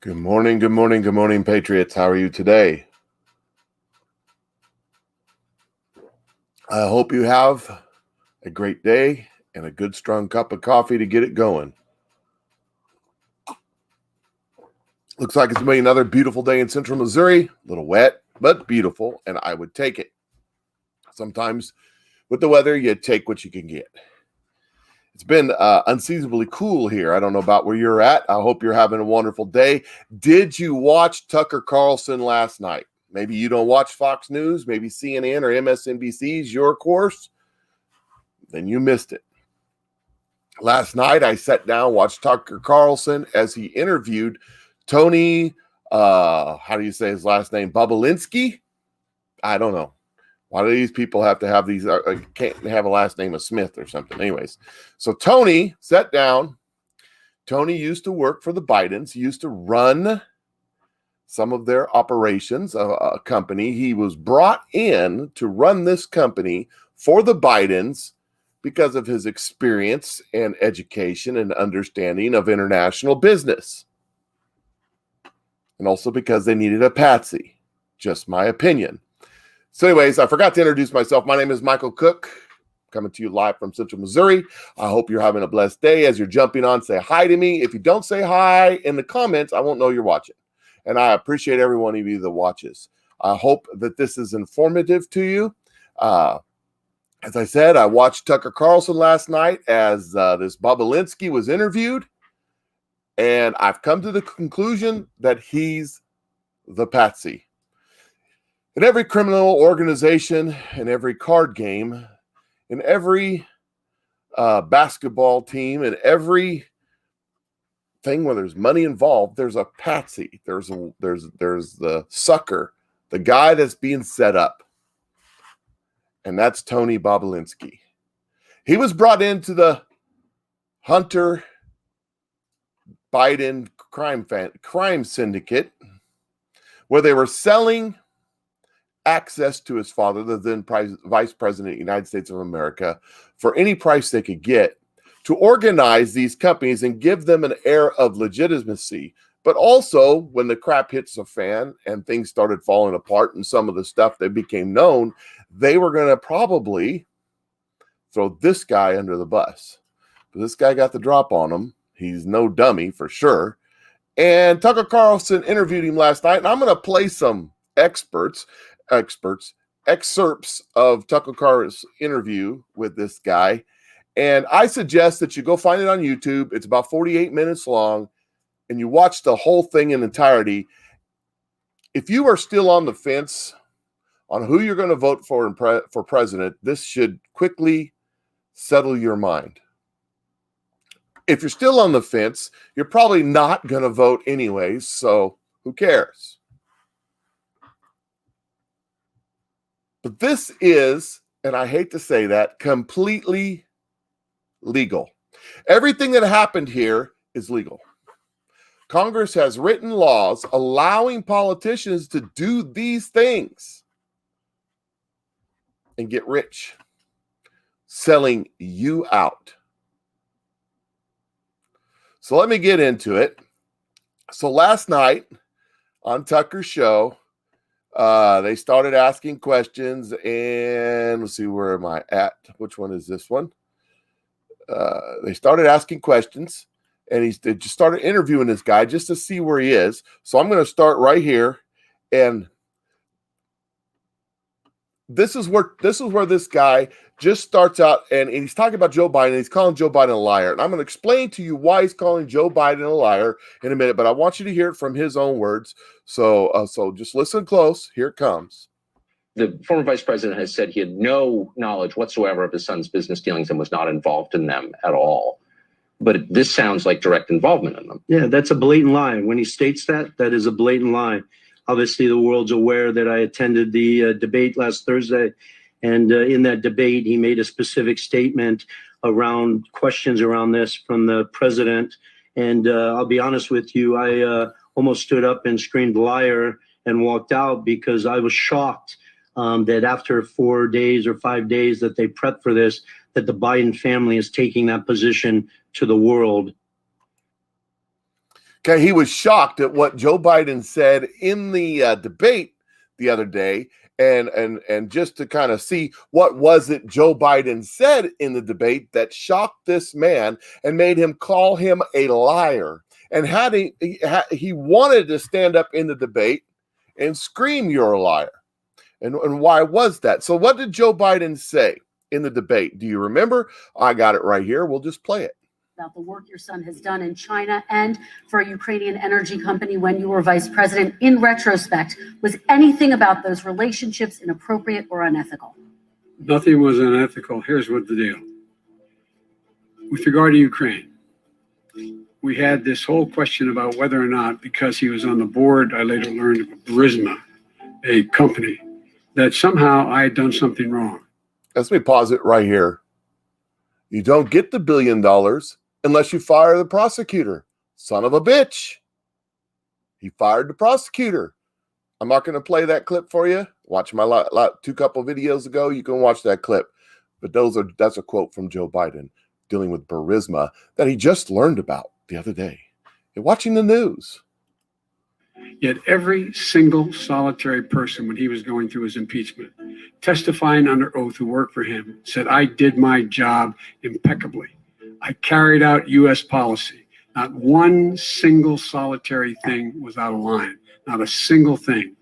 Good morning, good morning, good morning, Patriots. How are you today? I hope you have a great day and a good, strong cup of coffee to get it going. Looks like it's going to be another beautiful day in central Missouri. A little wet, but beautiful, and I would take it. Sometimes with the weather, you take what you can get. It's been unseasonably cool here. I don't know about where you're at. I hope you're having a wonderful day. Did you watch Tucker Carlson last night? Maybe you don't watch Fox News, maybe CNN or MSNBC is your course. Then you missed it. Last night, I sat down, watched Tucker Carlson as he interviewed Tony, how do you say his last name? Bobulinski? I don't know. Why do these people have to have these? Can't have a last name of Smith or something. Anyways, so Tony sat down. Tony used to work for the Bidens. He used to run some of their operations, a company. He was brought in to run this company for the Bidens because of his experience and education and understanding of international business. And also because they needed a patsy. Just my opinion. So anyways, I forgot to introduce myself. My name is Michael Cook, coming to you live from Central Missouri. I hope you're having a blessed day. As you're jumping on, say hi to me. If you don't say hi in the comments, I won't know you're watching. And I appreciate every one of you that watches. I hope that this is informative to you. As I said, I watched Tucker Carlson last night as this Bobulinski was interviewed. And I've come to the conclusion that he's the patsy. In every criminal organization, in every card game, in every basketball team, in every thing where there's money involved, there's a patsy. There's the sucker, the guy that's being set up. And that's Tony Bobulinski. He was brought into the Hunter Biden crime syndicate where they were selling access to his father, the then vice president of the United States of America, for any price they could get to organize these companies and give them an air of legitimacy. But also, when the crap hits the fan and things started falling apart and some of the stuff that became known, they were going to probably throw this guy under the bus. But this guy got the drop on him. He's no dummy for sure. And Tucker Carlson interviewed him last night, and I'm going to play some excerpts of Tucker Carlson's interview with this guy. And I suggest that you go find it on YouTube. It's about 48 minutes long, and you watch the whole thing in entirety. If you are still on the fence on who you're going to vote for for president, this should quickly settle your mind. If you're still on the fence, you're probably not going to vote anyways, so who cares? But this is, and I hate to say that, completely legal. Everything that happened here is legal. Congress has written laws allowing politicians to do these things and get rich, selling you out. So let me get into it. So last night on Tucker's show, they started asking questions, and let's see, where am I at? Which one is this one? They started asking questions, and they just started interviewing this guy just to see where he is. So I'm going to start right here, and this is where this guy just starts out, and he's talking about Joe Biden. And he's calling Joe Biden a liar, and I'm going to explain to you why he's calling Joe Biden a liar in a minute. But I want you to hear it from his own words. So just listen close. Here it comes. The former vice president has said he had no knowledge whatsoever of his son's business dealings and was not involved in them at all. But this sounds like direct involvement in them. Yeah, that's a blatant lie. When he states that, that is a blatant lie. Obviously, the world's aware that I attended the debate last Thursday. And in that debate, he made a specific statement around questions around this from the president. And I'll be honest with you, I almost stood up and screamed liar and walked out because I was shocked that after 4 days or 5 days that they prepped for this, that the Biden family is taking that position to the world. Okay, he was shocked at what Joe Biden said in the debate the other day, and just to kind of see what was it Joe Biden said in the debate that shocked this man and made him call him a liar. And he wanted to stand up in the debate and scream, "You're a liar." And why was that? So what did Joe Biden say in the debate? Do you remember? I got it right here. We'll just play it. About the work your son has done in China and for a Ukrainian energy company when you were vice president. In retrospect, was anything about those relationships inappropriate or unethical? Nothing was unethical. Here's what the deal. With regard to Ukraine, we had this whole question about whether or not, because he was on the board, I later learned of Burisma, a company, that somehow I had done something wrong. Let me pause it right here. You don't get the $1 billion unless you fire the prosecutor. Son of a bitch. He fired the prosecutor. I'm not going to play that clip for you. Watch my couple videos ago. You can watch that clip. But that's a quote from Joe Biden dealing with Burisma that he just learned about the other day. You're watching the news. Yet every single solitary person, when he was going through his impeachment, testifying under oath who worked for him, said, "I did my job impeccably. I carried out U.S. policy. Not one single solitary thing was out of line. Not a single thing."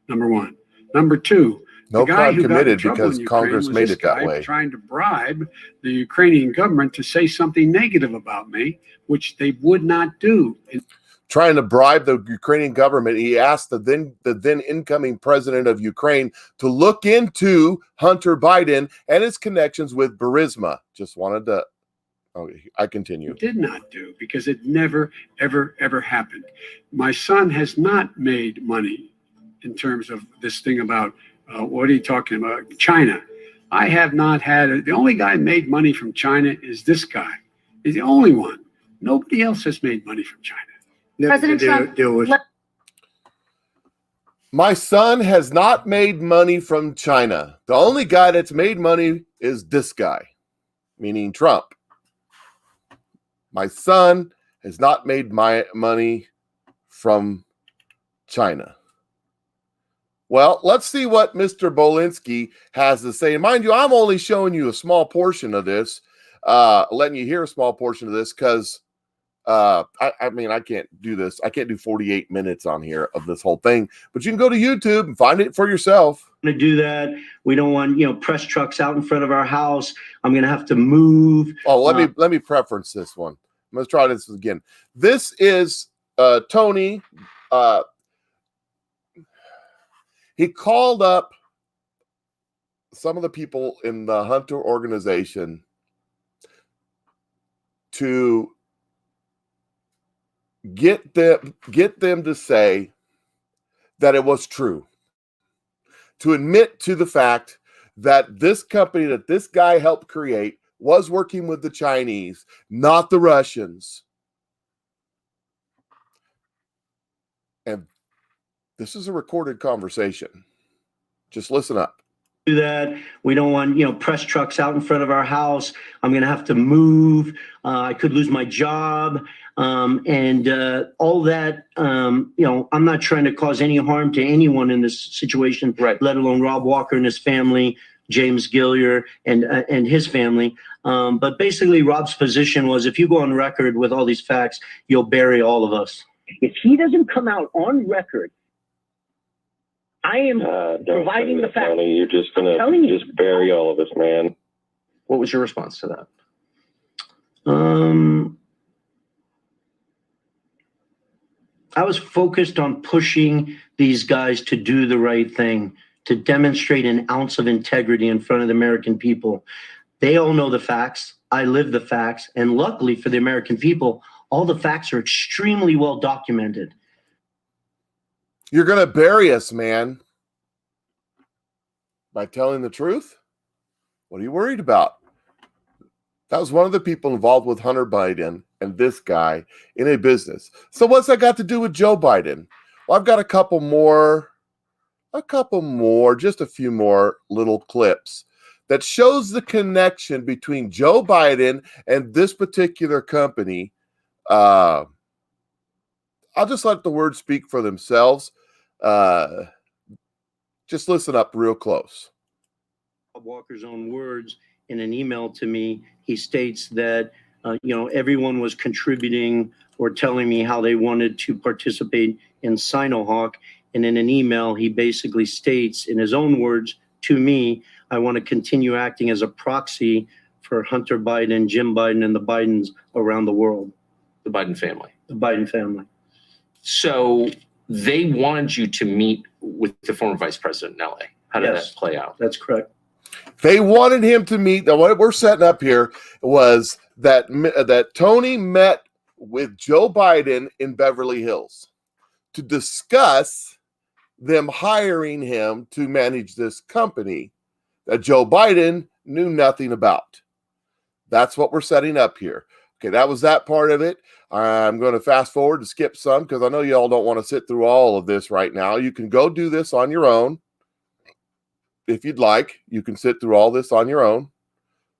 Number one. Number two, no crime committed because because Congress made it that way. Trying to bribe the Ukrainian government to say something negative about me, which they would not do. Trying to bribe the Ukrainian government. He asked the then incoming president of Ukraine to look into Hunter Biden and his connections with Burisma. Just wanted to, I continue. Did not do, because it never, ever, ever happened. My son has not made money in terms of this thing about, what are you talking about? China. I have not had, the only guy made money from China is this guy. He's the only one. Nobody else has made money from China. President Trump, my son has not made money from China. The only guy that's made money is this guy, meaning Trump. My son has not made my money from China. Well, let's see what Mr. Bobulinski has to say. And mind you, I'm only showing you a small portion of this, letting you hear a small portion of this because I mean, I can't do this. I can't do 48 minutes on here of this whole thing, but you can go to YouTube and find it for yourself. To do that, we don't want, press trucks out in front of our house. I'm going to have to move. Oh, let me preference this one. Let's try this again. This is Tony. He called up some of the people in the Hunter organization to get them to say that it was true, to admit to the fact that this company that this guy helped create was working with the Chinese, not the Russians. And this is a recorded conversation. Just listen up. Do that. We don't want, press trucks out in front of our house. I'm going to have to move. I could lose my job. And all that, I'm not trying to cause any harm to anyone in this situation, right, let alone Rob Walker and his family, James Gillier and his family. But basically, Rob's position was, if you go on record with all these facts, you'll bury all of us. If he doesn't come out on record, I am providing the facts. You're just going to just bury all of us, man. What was your response to that? I was focused on pushing these guys to do the right thing, to demonstrate an ounce of integrity in front of the American people. They all know the facts. I live the facts. And luckily for the American people, all the facts are extremely well documented. You're going to bury us, man. By telling the truth? What are you worried about? That was one of the people involved with Hunter Biden and this guy in a business. So what's that got to do with Joe Biden? Well, I've got a couple more, just a few more little clips that shows the connection between Joe Biden and this particular company. I'll just let the words speak for themselves. Just listen up real close. Bob Walker's own words in an email to me, he states that, everyone was contributing or telling me how they wanted to participate in Sinohawk. And in an email, he basically states in his own words to me, I want to continue acting as a proxy for Hunter Biden, Jim Biden, and the Bidens around the world. The Biden family. The Biden family. So they wanted you to meet with the former vice president in LA. How did Yes. that play out? That's correct. They wanted him to meet. What we're setting up here was that Tony met with Joe Biden in Beverly Hills to discuss them hiring him to manage this company that Joe Biden knew nothing about. That's what we're setting up here. Okay, that was that part of it. I'm going to fast forward to skip some because I know you all don't want to sit through all of this right now. You can go do this on your own. If you'd like, you can sit through all this on your own.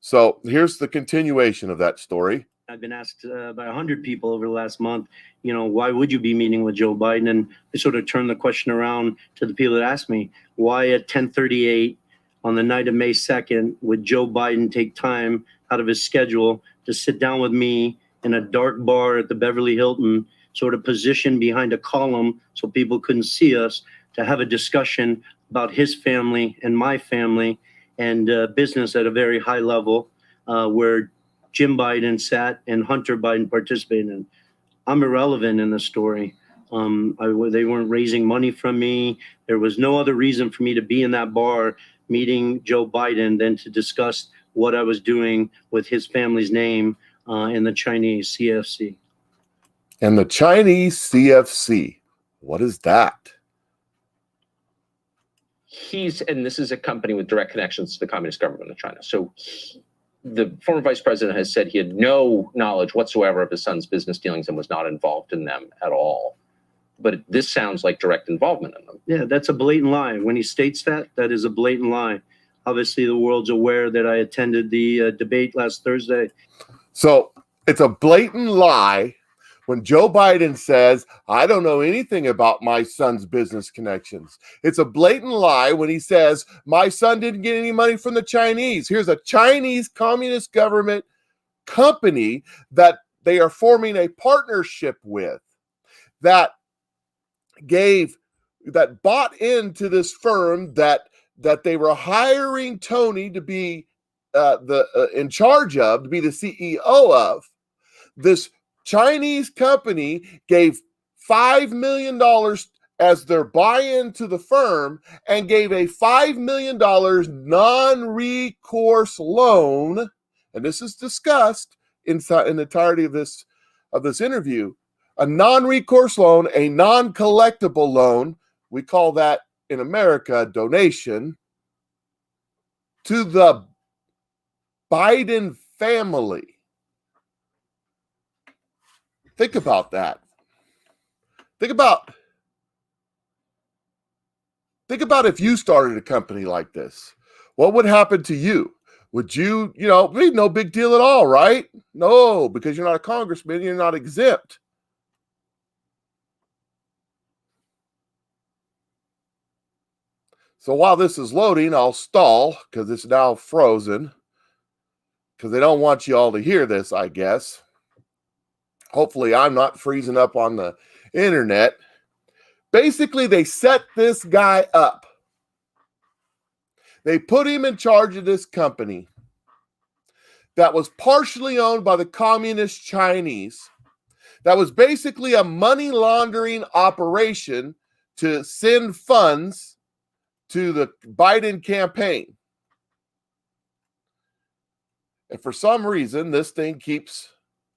So here's the continuation of that story. I've been asked by 100 people over the last month, why would you be meeting with Joe Biden? And I sort of turned the question around to the people that asked me, why at 10:38 on the night of May 2nd would Joe Biden take time out of his schedule to sit down with me in a dark bar at the Beverly Hilton, sort of positioned behind a column so people couldn't see us, to have a discussion about his family and my family and business at a very high level, where Jim Biden sat and Hunter Biden participated in. I'm irrelevant in the story. They weren't raising money from me. There was no other reason for me to be in that bar meeting Joe Biden than to discuss what I was doing with his family's name in the Chinese CFC. And the Chinese CFC, what is that? And this is a company with direct connections to the Communist government of China. So the former vice president has said he had no knowledge whatsoever of his son's business dealings and was not involved in them at all. But this sounds like direct involvement in them. Yeah, that's a blatant lie. When he states that, that is a blatant lie. Obviously, the world's aware that I attended the debate last Thursday. So it's a blatant lie when Joe Biden says, I don't know anything about my son's business connections. It's a blatant lie when he says, my son didn't get any money from the Chinese. Here's a Chinese communist government company that they are forming a partnership with that bought into this firm that they were hiring Tony to be in charge of, to be the CEO of. This Chinese company gave $5 million as their buy-in to the firm and gave a $5 million non-recourse loan. And this is discussed in the entirety of this interview. A non-recourse loan, a non-collectible loan. We call that in America a donation to the Biden family. Think about that. Think about if you started a company like this. What would happen to you? Would you, be no big deal at all, right? No, because you're not a congressman, you're not exempt. So while this is loading, I'll stall because it's now frozen because they don't want you all to hear this, I guess. Hopefully I'm not freezing up on the internet. Basically, they set this guy up. They put him in charge of this company that was partially owned by the communist Chinese, that was basically a money laundering operation to send funds to the Biden campaign. And for some reason, this thing keeps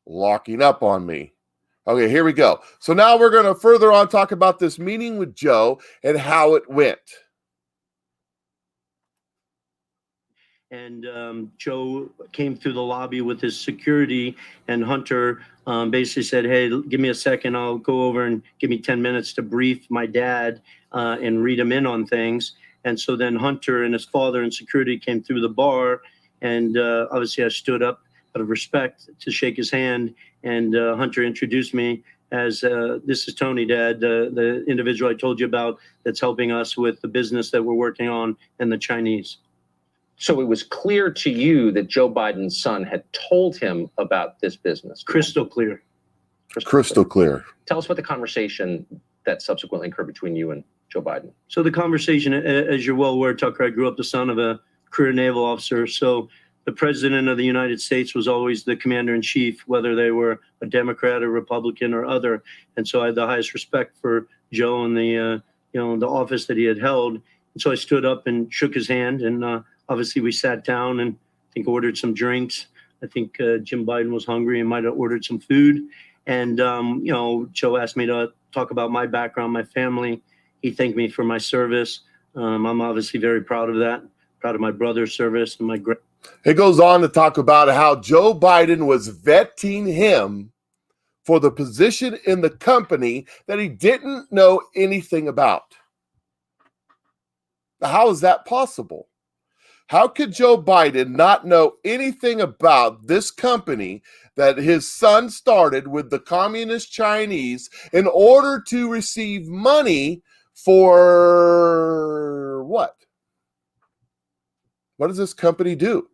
locking up on me. Okay, here we go. So now we're going to further on talk about this meeting with Joe and how it went. And Joe came through the lobby with his security, and Hunter basically said, hey, give me a second. I'll go over and give me 10 minutes to brief my dad and read him in on things. And so then Hunter and his father and security came through the bar. And obviously I stood up out of respect to shake his hand. And Hunter introduced me as this is Tony, Dad, the individual I told you about that's helping us with the business that we're working on and the Chinese. So it was clear to you that Joe Biden's son had told him about this business. Crystal clear. Crystal clear. Tell us what the conversation that subsequently occurred between you and Joe Biden. So the conversation, as you're well aware, Tucker, I grew up the son of a career naval officer. So the president of the United States was always the commander in chief, whether they were a Democrat or Republican or other. And so I had the highest respect for Joe and the office that he had held. And so I stood up and shook his hand, and obviously we sat down and I think ordered some drinks. I think Jim Biden was hungry and might have ordered some food. And, Joe asked me to talk about my background, my family. He thanked me for my service. I'm obviously very proud of that, proud of my brother's service and my It goes on to talk about how Joe Biden was vetting him for the position in the company that he didn't know anything about. How is that possible? How could Joe Biden not know anything about this company that his son started with the communist Chinese in order to receive money for what? What does this company do?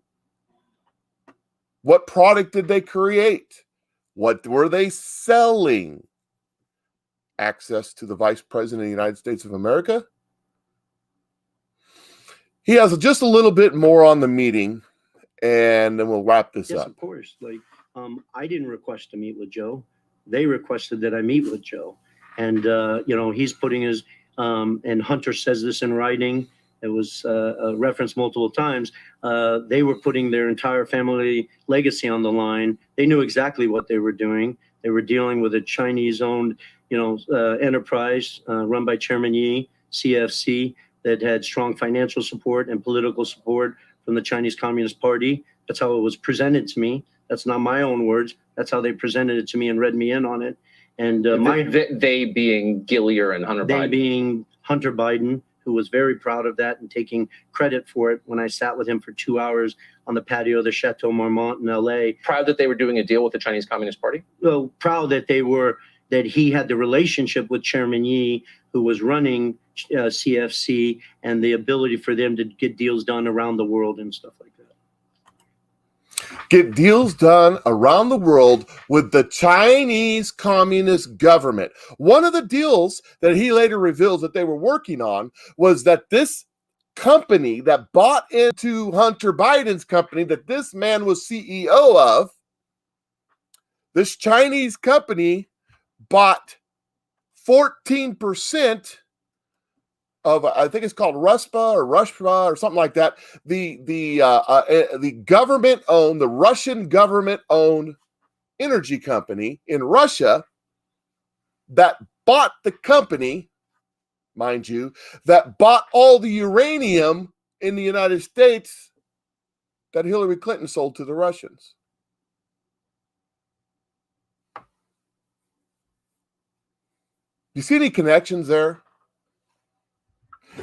What product did they create? What were they selling? Access to the Vice President of the United States of America? He has just a little bit more on the meeting, and then we'll wrap this Yes, up. of course. I didn't request to meet with Joe. They requested that I meet with Joe. And, he's putting his, and Hunter says this in writing, it was referenced multiple times. They were putting their entire family legacy on the line. They knew exactly what they were doing. They were dealing with a Chinese-owned, enterprise run by Chairman Yi, CFC, that had strong financial support and political support from the Chinese Communist Party. That's how it was presented to me. That's not my own words. That's how they presented it to me and read me in on it. And they being Gillier and Hunter Biden. They being Hunter Biden, who was very proud of that and taking credit for it when I sat with him for 2 hours on the patio of the Chateau Marmont in LA. Proud that they were doing a deal with the Chinese Communist Party? Well, proud that that he had the relationship with Chairman Yi, who was running CFC, and the ability for them to get deals done around the world and stuff like that. Get deals done around the world with the Chinese Communist government. One of the deals that he later reveals that they were working on was that this company that bought into Hunter Biden's company that this man was CEO of, this Chinese company bought 14% of, I think it's called Rushba or something like that. The government-owned, the Russian government-owned energy company in Russia that bought the company, mind you, that bought all the uranium in the United States that Hillary Clinton sold to the Russians. You see any connections there?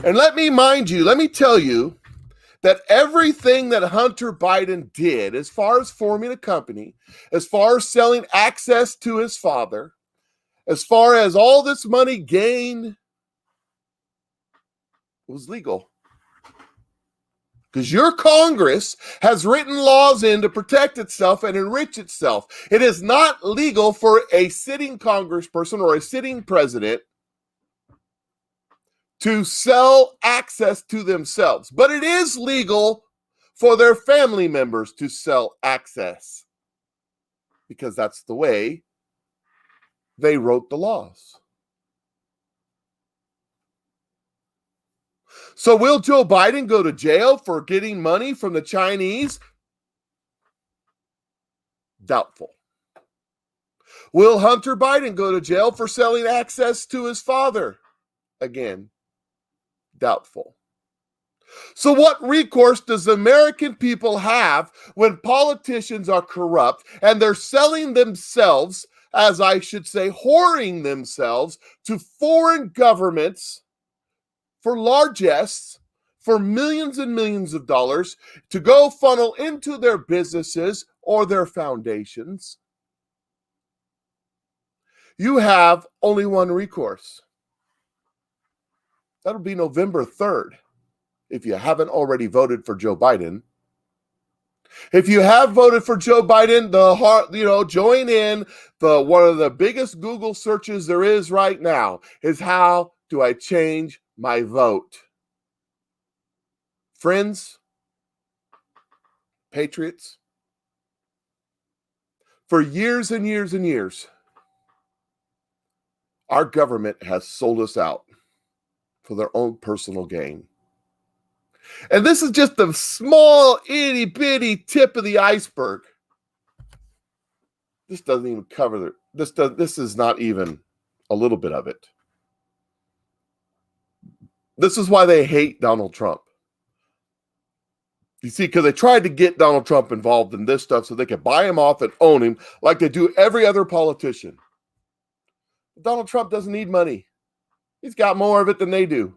And let me tell you that everything that Hunter Biden did, as far as forming a company, as far as selling access to his father, as far as all this money gained, was legal. Because your Congress has written laws in to protect itself and enrich itself. It is not legal for a sitting congressperson or a sitting president to sell access to themselves. But it is legal for their family members to sell access, because that's the way they wrote the laws. So will Joe Biden go to jail for getting money from the Chinese? Doubtful. Will Hunter Biden go to jail for selling access to his father? Again, doubtful. So what recourse does the American people have when politicians are corrupt and they're selling themselves, as I should say, whoring themselves to foreign governments for largesse, for millions and millions of dollars to go funnel into their businesses or their foundations? you have only one recourse. That'll be November 3rd. If you haven't already voted for Joe Biden. If you have voted for Joe Biden, join in. One of the biggest Google searches there is right now is, how do I change my vote? Friends, patriots, for years and years and years, our government has sold us out for their own personal gain. And this is just the small, itty bitty tip of the iceberg. This doesn't even cover this is not even a little bit of it. This is why they hate Donald Trump. You see, because they tried to get Donald Trump involved in this stuff so they could buy him off and own him like they do every other politician. Donald Trump doesn't need money. He's got more of it than they do.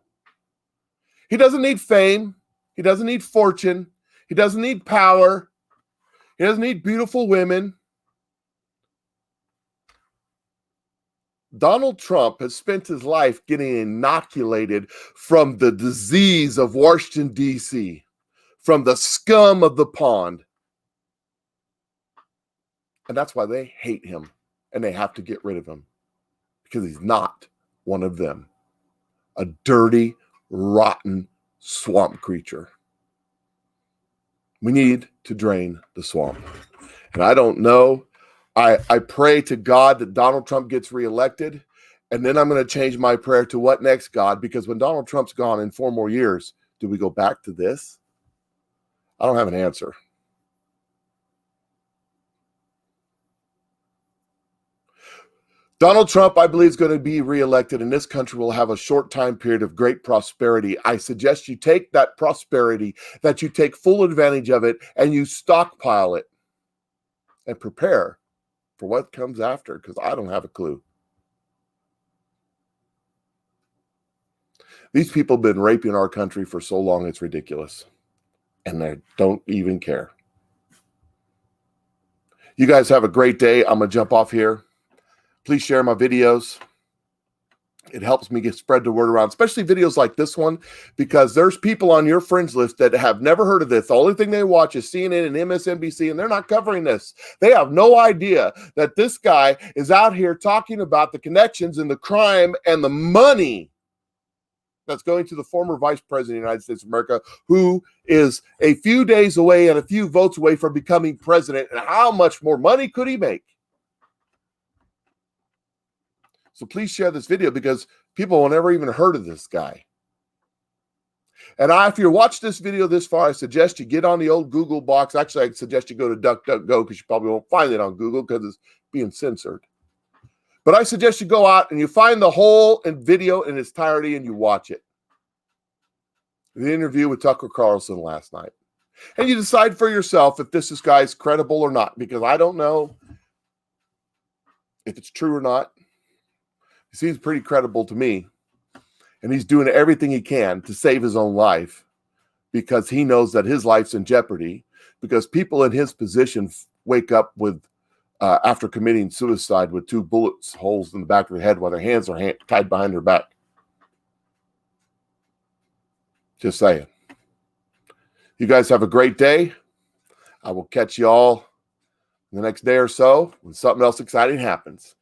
He doesn't need fame. He doesn't need fortune. He doesn't need power. He doesn't need beautiful women. Donald Trump has spent his life getting inoculated from the disease of Washington, D.C., from the scum of the pond. And that's why they hate him and they have to get rid of him, because he's not one of them. A dirty, rotten swamp creature. We need to drain the swamp. And I don't know. I pray to God that Donald Trump gets reelected, and then I'm going to change my prayer to what next, God? Because when Donald Trump's gone in 4 more years, do we go back to this? I don't have an answer. Donald Trump, I believe, is going to be reelected, and this country will have a short time period of great prosperity. I suggest you take that prosperity, that you take full advantage of it, and you stockpile it and prepare for what comes after, because I don't have a clue. These people have been raping our country for so long, it's ridiculous. And they don't even care. You guys have a great day. I'm going to jump off here. Please share my videos. It helps me spread the word around, especially videos like this one, because there's people on your friends list that have never heard of this. The only thing they watch is CNN and MSNBC, and they're not covering this. They have no idea that this guy is out here talking about the connections and the crime and the money that's going to the former vice president of the United States of America, who is a few days away and a few votes away from becoming president. And how much more money could he make? So please share this video, because people have never even heard of this guy. And if you watch this video this far, I suggest you get on the old Google box. Actually, I suggest you go to DuckDuckGo, because you probably won't find it on Google because it's being censored. But I suggest you go out and you find the whole video in its entirety and you watch it. The interview with Tucker Carlson last night. And you decide for yourself if this guy's credible or not, because I don't know if it's true or not. He seems pretty credible to me. And he's doing everything he can to save his own life, because he knows that his life's in jeopardy, because people in his position wake up with after committing suicide with 2 bullet holes in the back of their head while their hands are tied behind their back. Just saying. You guys have a great day. I will catch you all the next day or so when something else exciting happens.